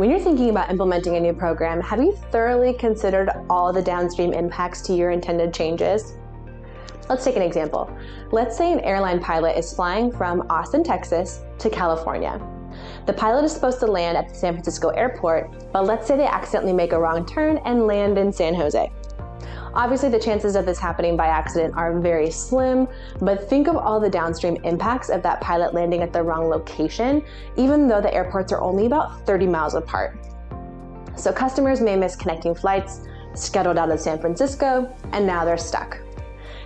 When you're thinking about implementing a new program, have you thoroughly considered all the downstream impacts to your intended changes? Let's take an example. Let's say an airline pilot is flying from Austin, Texas to California. The pilot is supposed to land at the San Francisco airport, but let's say they accidentally make a wrong turn and land in San Jose. Obviously, the chances of this happening by accident are very slim, but think of all the downstream impacts of that pilot landing at the wrong location, even though the airports are only about 30 miles apart. So customers may miss connecting flights, scheduled out of San Francisco, and now they're stuck.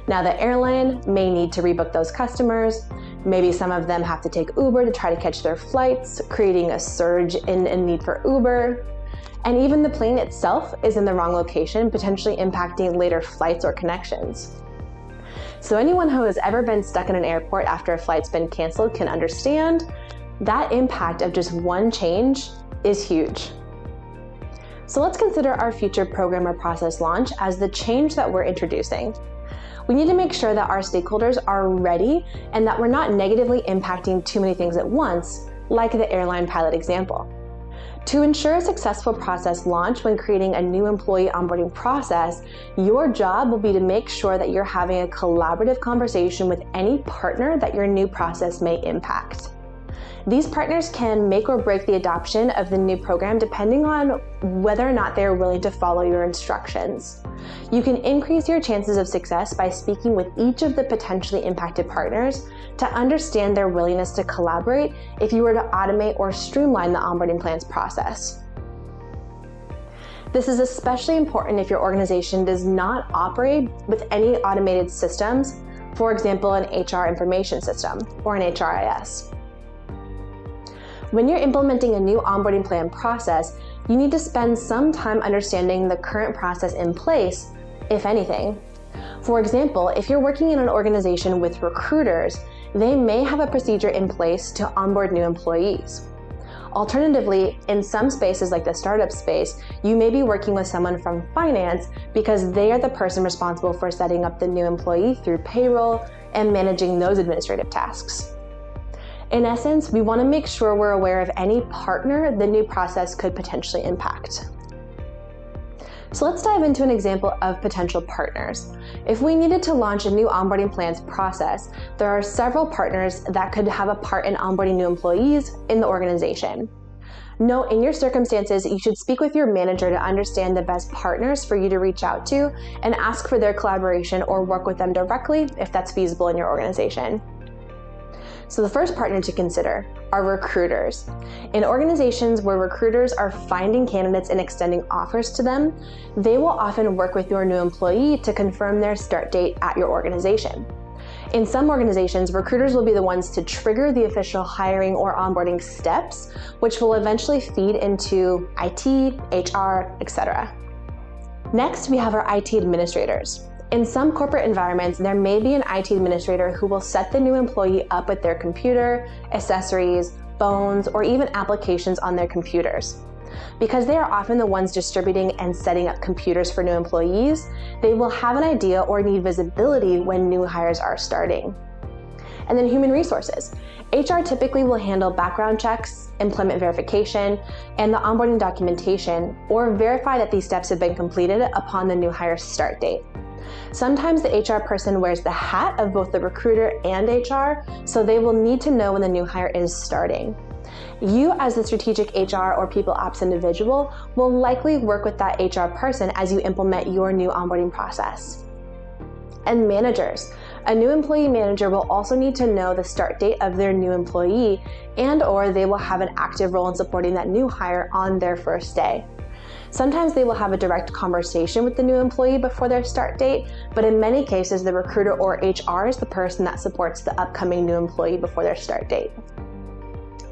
Now the airline may need to rebook those customers. Maybe some of them have to take Uber to try to catch their flights, creating a surge in need for Uber. And even the plane itself is in the wrong location, potentially impacting later flights or connections. So anyone who has ever been stuck in an airport after a flight's been canceled can understand that impact of just one change is huge. So let's consider our future program or process launch as the change that we're introducing. We need to make sure that our stakeholders are ready and that we're not negatively impacting too many things at once, like the airline pilot example. To ensure a successful process launch when creating a new employee onboarding process, your job will be to make sure that you're having a collaborative conversation with any partner that your new process may impact. These partners can make or break the adoption of the new program depending on whether or not they are willing to follow your instructions. You can increase your chances of success by speaking with each of the potentially impacted partners to understand their willingness to collaborate if you were to automate or streamline the onboarding plans process. This is especially important if your organization does not operate with any automated systems, for example, an HR information system or an HRIS. When you're implementing a new onboarding plan process, you need to spend some time understanding the current process in place, if anything. For example, if you're working in an organization with recruiters, they may have a procedure in place to onboard new employees. Alternatively, in some spaces like the startup space, you may be working with someone from finance because they are the person responsible for setting up the new employee through payroll and managing those administrative tasks. In essence, we want to make sure we're aware of any partner the new process could potentially impact. So let's dive into an example of potential partners. If we needed to launch a new onboarding plans process, there are several partners that could have a part in onboarding new employees in the organization. Note, in your circumstances, you should speak with your manager to understand the best partners for you to reach out to and ask for their collaboration or work with them directly if that's feasible in your organization. So the first partner to consider are recruiters. In organizations where recruiters are finding candidates and extending offers to them, they will often work with your new employee to confirm their start date at your organization. In some organizations, recruiters will be the ones to trigger the official hiring or onboarding steps, which will eventually feed into IT, HR, etc. Next, we have our IT administrators. In some corporate environments, there may be an IT administrator who will set the new employee up with their computer, accessories, phones, or even applications on their computers. Because they are often the ones distributing and setting up computers for new employees, they will have an idea or need visibility when new hires are starting. And then human resources. HR typically will handle background checks, employment verification, and the onboarding documentation, or verify that these steps have been completed upon the new hire's start date. Sometimes the HR person wears the hat of both the recruiter and HR, so they will need to know when the new hire is starting. You, as the strategic HR or people ops individual, will likely work with that HR person as you implement your new onboarding process. And managers. A new employee manager will also need to know the start date of their new employee, and/or they will have an active role in supporting that new hire on their first day. Sometimes they will have a direct conversation with the new employee before their start date, but in many cases, the recruiter or HR is the person that supports the upcoming new employee before their start date.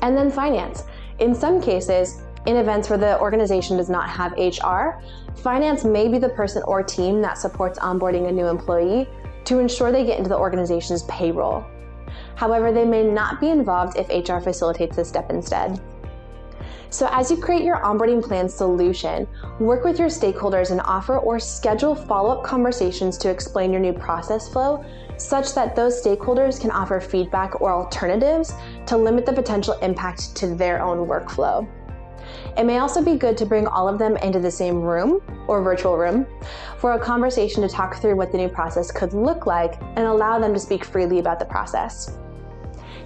And then finance. In some cases, in events where the organization does not have HR, finance may be the person or team that supports onboarding a new employee to ensure they get into the organization's payroll. However, they may not be involved if HR facilitates this step instead. So as you create your onboarding plan solution, work with your stakeholders and offer or schedule follow-up conversations to explain your new process flow such that those stakeholders can offer feedback or alternatives to limit the potential impact to their own workflow. It may also be good to bring all of them into the same room or virtual room for a conversation to talk through what the new process could look like and allow them to speak freely about the process.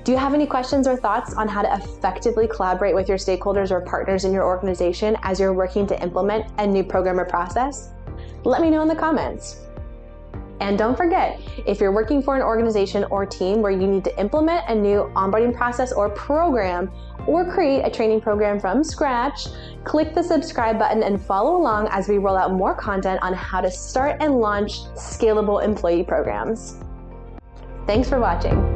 Do you have any questions or thoughts on how to effectively collaborate with your stakeholders or partners in your organization as you're working to implement a new program or process? Let me know in the comments. And don't forget, if you're working for an organization or team where you need to implement a new onboarding process or program, or create a training program from scratch, click the subscribe button and follow along as we roll out more content on how to start and launch scalable employee programs. Thanks for watching.